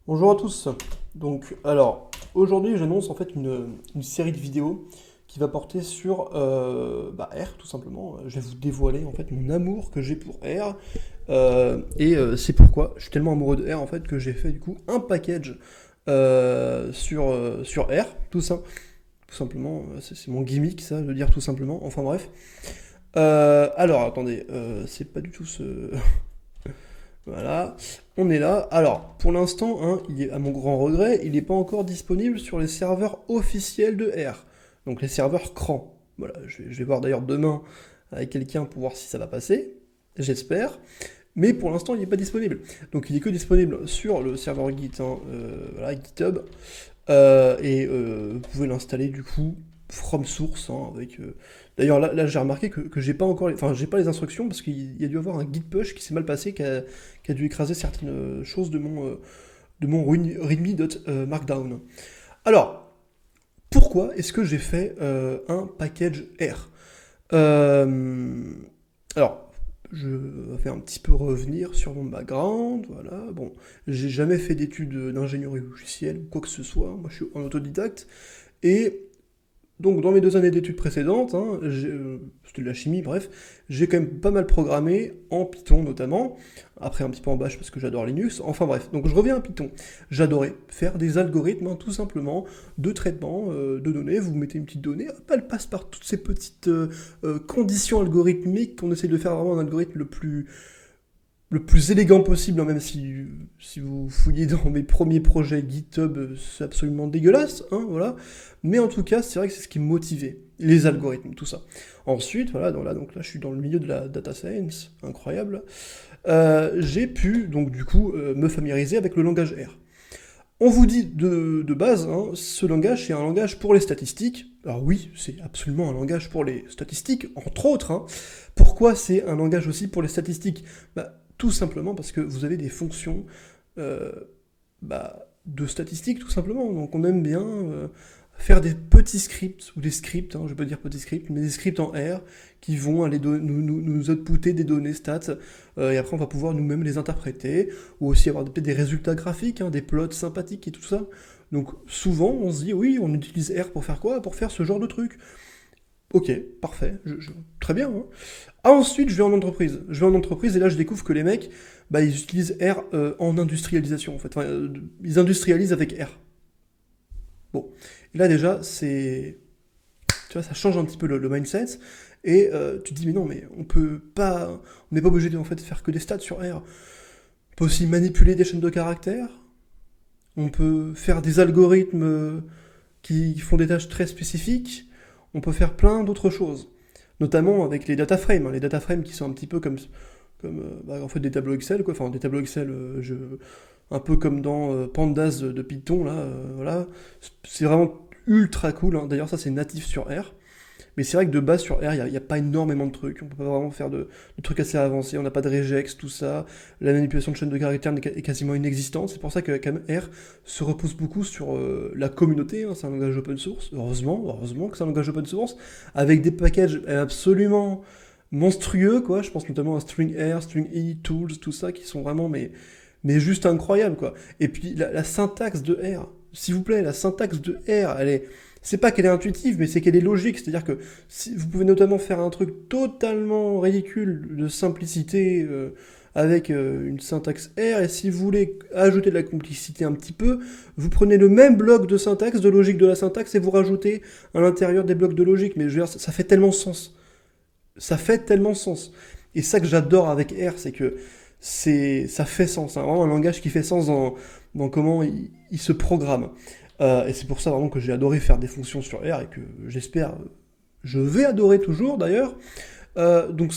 Bonjour à tous. Donc, alors, aujourd'hui, j'annonce en fait une série de vidéos qui va porter sur R, tout simplement. Je vais vous dévoiler en fait mon amour que j'ai pour R. C'est pourquoi je suis tellement amoureux de R en fait que j'ai fait du coup un package sur R, tout simplement. C'est mon gimmick, ça, de dire tout simplement. Enfin bref. Alors, attendez, c'est pas du tout ce. Voilà, on est là. Alors, pour l'instant, hein, à mon grand regret, il n'est pas encore disponible sur les serveurs officiels de R. Donc les serveurs CRAN. Voilà, je vais voir d'ailleurs demain avec quelqu'un pour voir si ça va passer. J'espère. Mais pour l'instant, il n'est pas disponible. Donc il est que disponible sur le serveur Git, hein, voilà, GitHub. Vous pouvez l'installer du coup from source, hein, avec. D'ailleurs là j'ai remarqué que j'ai pas encore, enfin j'ai pas les instructions parce qu'il y a dû avoir un git push qui s'est mal passé, qui a dû écraser certaines choses de mon readme.markdown. Alors pourquoi est-ce que j'ai fait un package R? Alors je vais faire un petit peu revenir sur mon background, voilà. Bon, j'ai jamais fait d'études d'ingénierie logicielle ou quoi que ce soit. Moi, je suis en autodidacte. Et donc, dans mes 2 années d'études précédentes, hein, c'était de la chimie, bref, j'ai quand même pas mal programmé, en Python notamment, après un petit peu en Bash parce que j'adore Linux, enfin bref, donc je reviens à Python. J'adorais faire des algorithmes, hein, tout simplement, de traitement de données. Vous mettez une petite donnée, hop, elle passe par toutes ces petites conditions algorithmiques qu'on essaie de faire vraiment un algorithme le plus élégant possible, hein, même si vous fouillez dans mes premiers projets GitHub, c'est absolument dégueulasse, hein, voilà. Mais en tout cas, c'est vrai que c'est ce qui me motivait, les algorithmes, tout ça. Ensuite, voilà, donc là, je suis dans le milieu de la data science, incroyable. J'ai pu, donc du coup, me familiariser avec le langage R. On vous dit de base, hein, ce langage, c'est un langage pour les statistiques. Alors oui, c'est absolument un langage pour les statistiques, entre autres, hein. Pourquoi c'est un langage aussi pour les statistiques? Tout simplement parce que vous avez des fonctions euh, de statistiques, tout simplement. Donc on aime bien faire des petits scripts, ou des scripts, hein, je peux dire petits scripts, mais des scripts en R qui vont aller nous outputer des données stats, et après on va pouvoir nous-mêmes les interpréter, ou aussi avoir peut-être des résultats graphiques, hein, des plots sympathiques et tout ça. Donc souvent on se dit, oui, on utilise R pour faire quoi? Pour faire ce genre de truc. Ok, parfait, très bien, hein. Ensuite, je vais en entreprise. Je vais en entreprise et là, je découvre que les mecs, ils utilisent R en industrialisation, en fait. Enfin, ils industrialisent avec R. Bon, et là déjà, tu vois, ça change un petit peu le mindset. Et tu te dis, mais non, mais on n'est pas obligé de en fait, faire que des stats sur R. On peut aussi manipuler des chaînes de caractères. On peut faire des algorithmes qui font des tâches très spécifiques. On peut faire plein d'autres choses, notamment avec les data frames, hein, les data frames qui sont un petit peu comme en fait des tableaux Excel, quoi. Enfin des tableaux Excel, un peu comme dans Pandas de Python là, voilà. C'est vraiment ultra cool, hein. D'ailleurs ça c'est natif sur R. Mais c'est vrai que de base sur R, il n'y a pas énormément de trucs. On peut pas vraiment faire de trucs assez avancés. On n'a pas de regex, tout ça. La manipulation de chaînes de caractères est quasiment inexistante. C'est pour ça que quand même, R se repose beaucoup sur la communauté, hein. C'est un langage open source. Heureusement que c'est un langage open source. Avec des packages absolument monstrueux, quoi. Je pense notamment à String R, String E, Tools, tout ça, qui sont vraiment mais juste incroyables, quoi. Et puis la syntaxe de R, s'il vous plaît, la syntaxe de R, c'est pas qu'elle est intuitive, mais c'est qu'elle est logique. C'est-à-dire que vous pouvez notamment faire un truc totalement ridicule de simplicité avec une syntaxe R, et si vous voulez ajouter de la complexité un petit peu, vous prenez le même bloc de syntaxe, de logique de la syntaxe, et vous rajoutez à l'intérieur des blocs de logique. Mais je veux dire, ça fait tellement sens. Ça fait tellement sens. Et ça que j'adore avec R, c'est que ça fait sens. C'est vraiment un langage qui fait sens dans comment il se programme. Et c'est pour ça vraiment que j'ai adoré faire des fonctions sur R et que j'espère, je vais adorer toujours d'ailleurs. Donc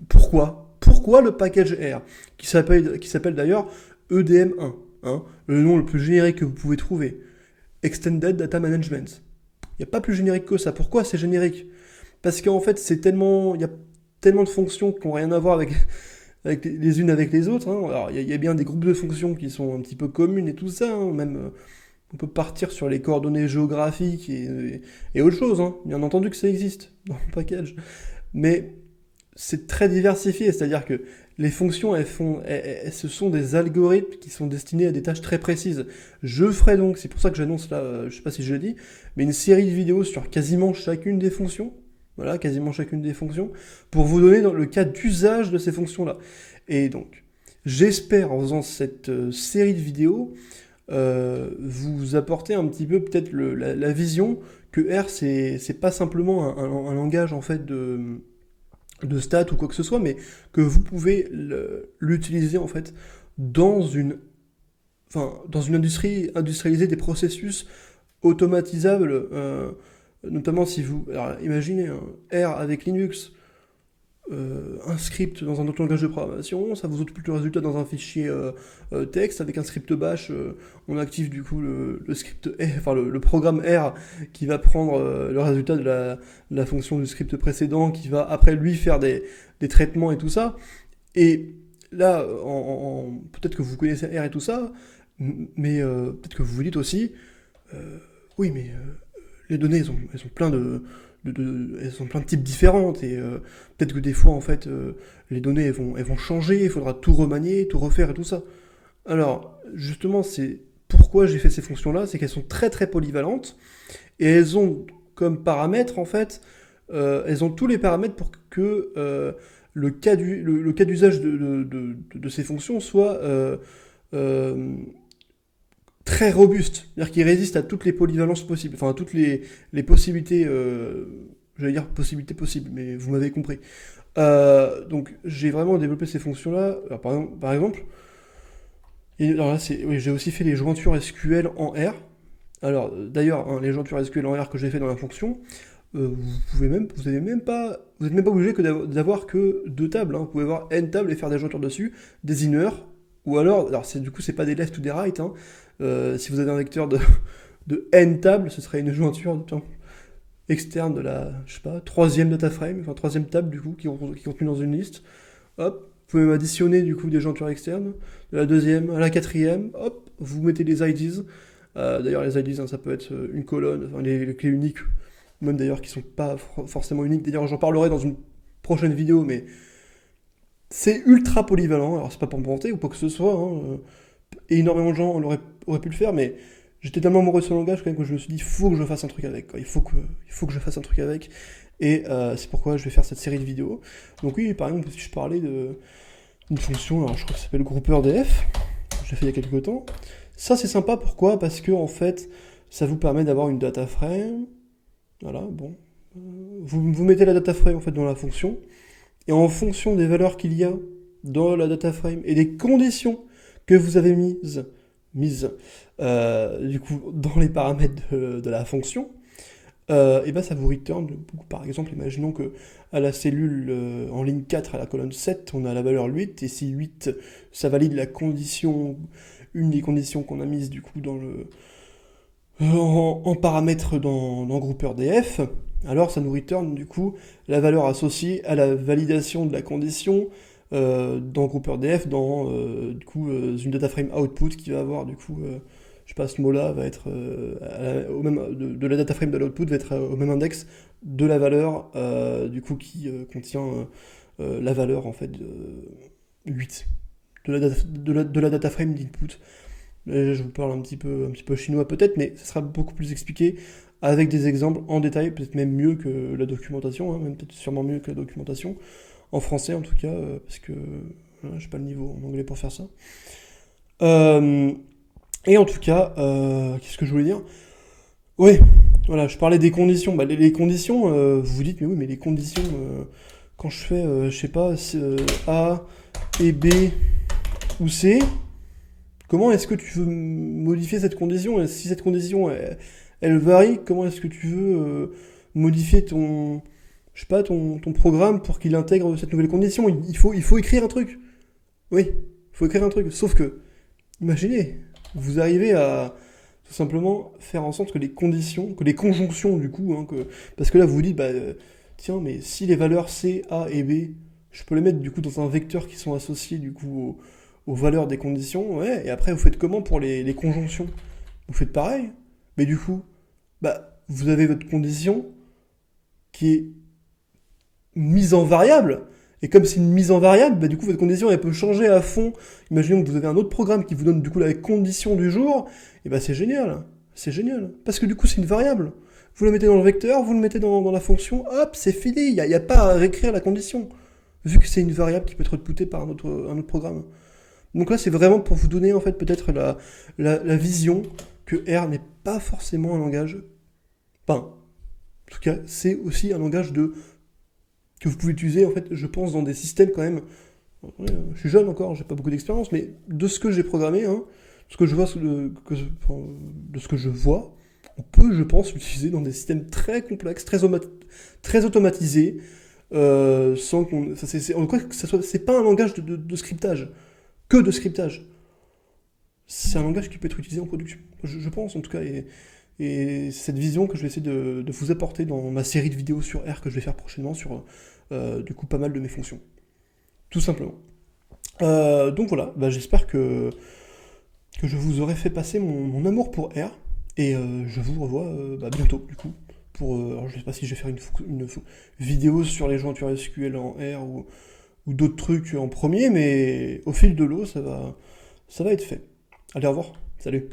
pourquoi le package R qui s'appelle d'ailleurs EDM1, hein, le nom le plus générique que vous pouvez trouver, Extended Data Management. Il n'y a pas plus générique que ça. Pourquoi c'est générique? Parce qu'en fait il y a tellement de fonctions qui n'ont rien à voir avec les unes avec les autres, hein. Alors il y a bien des groupes de fonctions qui sont un petit peu communes et tout ça, hein. Même on peut partir sur les coordonnées géographiques et autre chose, hein. Bien entendu que ça existe dans le package. Mais c'est très diversifié, c'est-à-dire que les fonctions, ce sont des algorithmes qui sont destinés à des tâches très précises. Je ferai donc, c'est pour ça que j'annonce là, je sais pas si je l'ai dit, mais une série de vidéos sur quasiment chacune des fonctions. Voilà, quasiment chacune des fonctions, pour vous donner dans le cas d'usage de ces fonctions-là. Et donc, j'espère en faisant cette série de vidéos, vous apporter un petit peu peut-être la vision que R, c'est pas simplement un langage en fait de stats ou quoi que ce soit, mais que vous pouvez l'utiliser en fait dans une, dans une industrie, industrialiser des processus automatisables, notamment si vous, alors imaginez un R avec Linux, un script dans un autre langage de programmation, ça vous occupe le résultat dans un fichier texte, avec un script bash, on active du coup le script R, le programme R qui va prendre le résultat de la fonction du script précédent, qui va après lui faire des traitements et tout ça. Et là, peut-être que vous connaissez R et tout ça, mais peut-être que vous vous dites aussi, oui mais les données elles ont plein elles ont plein de types différents et peut-être que des fois en fait les données elles vont changer, il faudra tout remanier, tout refaire et tout ça. Alors justement c'est pourquoi j'ai fait ces fonctions là, c'est qu'elles sont très très polyvalentes et elles ont comme paramètres en fait, elles ont tous les paramètres pour que le cas d'usage de ces fonctions soit très robuste, c'est-à-dire qu'il résiste à toutes les polyvalences possibles, enfin à toutes les possibilités, j'allais dire possibilités possibles, mais vous m'avez compris. Donc j'ai vraiment développé ces fonctions-là. Alors, par exemple, alors là, oui, j'ai aussi fait les jointures SQL en R. Alors d'ailleurs, hein, les jointures SQL en R que j'ai fait dans la fonction, vous n'êtes même pas obligé d'avoir que deux tables. Hein. Vous pouvez avoir n tables et faire des jointures dessus, des inner, ou alors du coup c'est pas des left ou des right. Hein. Si vous avez un vecteur de n tables, ce serait une jointure externe de la, je sais pas, troisième data frame, enfin troisième table du coup qui est contenue dans une liste. Hop, vous pouvez même additionner du coup des jointures externes, de la deuxième à la quatrième. Hop, vous mettez les IDs. D'ailleurs les IDs, hein, ça peut être une colonne, enfin les clés uniques, même d'ailleurs qui sont pas forcément uniques. D'ailleurs j'en parlerai dans une prochaine vidéo, mais c'est ultra polyvalent. Alors c'est pas pour me vanter ou quoi que ce soit. Hein. Et énormément de gens auraient pu le faire, mais j'étais tellement amoureux de ce langage quand même que je me suis dit, il faut que je fasse un truc avec. Quoi. Il faut que je fasse un truc avec. Et c'est pourquoi je vais faire cette série de vidéos. Donc oui, par exemple, si je parlais d'une fonction, alors je crois que ça s'appelle grouperdf, j'ai fait il y a quelques temps. Ça c'est sympa, pourquoi ? Parce que en fait, ça vous permet d'avoir une data frame. Voilà, bon. Vous mettez la data frame en fait dans la fonction, et en fonction des valeurs qu'il y a dans la data frame et des conditions que vous avez mises du coup dans les paramètres de la fonction, et ben ça vous return, par exemple, imaginons que à la cellule en ligne 4 à la colonne 7, on a la valeur 8, et si 8 ça valide la condition, une des conditions qu'on a mises du coup dans en paramètre dans grouperdf, alors ça nous return du coup la valeur associée à la validation de la condition dans grouperdf, dans du coup une data frame output qui va avoir du coup je sais pas, ce mot-là va être au même de la data frame de l'output va être au même index de la valeur du coup qui contient la valeur en fait de 8 de la data frame d'input. Là, je vous parle un petit peu chinois peut-être, mais ça sera beaucoup plus expliqué avec des exemples en détail, peut-être même mieux que la documentation, hein, même peut-être sûrement mieux que la documentation, en français en tout cas, parce que j'ai pas le niveau en anglais pour faire ça. Et en tout cas, qu'est-ce que je voulais dire ? Oui, voilà, je parlais des conditions. Bah, les conditions, vous vous dites, mais oui, mais les conditions, quand je fais, je sais pas, A et B ou C, comment est-ce que tu veux modifier cette condition ? Et si cette condition, elle varie, comment est-ce que tu veux modifier ton programme pour qu'il intègre cette nouvelle condition ? Il faut écrire un truc. Oui, il faut écrire un truc. Sauf que, imaginez, vous arrivez à tout simplement faire en sorte que les conditions, que les conjonctions du coup, hein, parce que là vous vous dites, bah tiens, mais si les valeurs C, A et B, je peux les mettre du coup dans un vecteur qui sont associés du coup aux valeurs des conditions, ouais, et après vous faites comment pour les conjonctions ? Vous faites pareil, mais du coup, bah vous avez votre condition qui est mise en variable, Et comme c'est une mise en variable, bah, du coup, votre condition, elle peut changer à fond. Imaginons que vous avez un autre programme qui vous donne, du coup, la condition du jour, et bah, c'est génial. C'est génial. Parce que, du coup, c'est une variable. Vous la mettez dans le vecteur, vous le mettez dans la fonction, hop, c'est fini. Il n'y a pas à réécrire la condition. Vu que c'est une variable qui peut être outputée par un autre programme. Donc là, c'est vraiment pour vous donner, en fait, peut-être la vision que R n'est pas forcément un langage. Enfin, en tout cas, c'est aussi un langage que vous pouvez utiliser, en fait, je pense, dans des systèmes quand même. Ouais, je suis jeune encore, j'ai pas beaucoup d'expérience, mais de ce que j'ai programmé, hein, ce que je vois, de ce que je vois, on peut, je pense, l'utiliser dans des systèmes très complexes, très automatisés, sans qu'on. En quoi que ça soit, c'est pas un langage de scriptage, que de scriptage. C'est un langage qui peut être utilisé en production. Je pense en tout cas, et c'est cette vision que je vais essayer de vous apporter dans ma série de vidéos sur R que je vais faire prochainement sur du coup pas mal de mes fonctions. Tout simplement. Donc voilà, bah, j'espère que je vous aurai fait passer mon amour pour R. Et je vous revois bah, bientôt, du coup. Alors je sais pas si je vais faire une vidéo sur les jointures SQL en R ou d'autres trucs en premier, mais au fil de l'eau, ça va être fait. Allez, au revoir. Salut.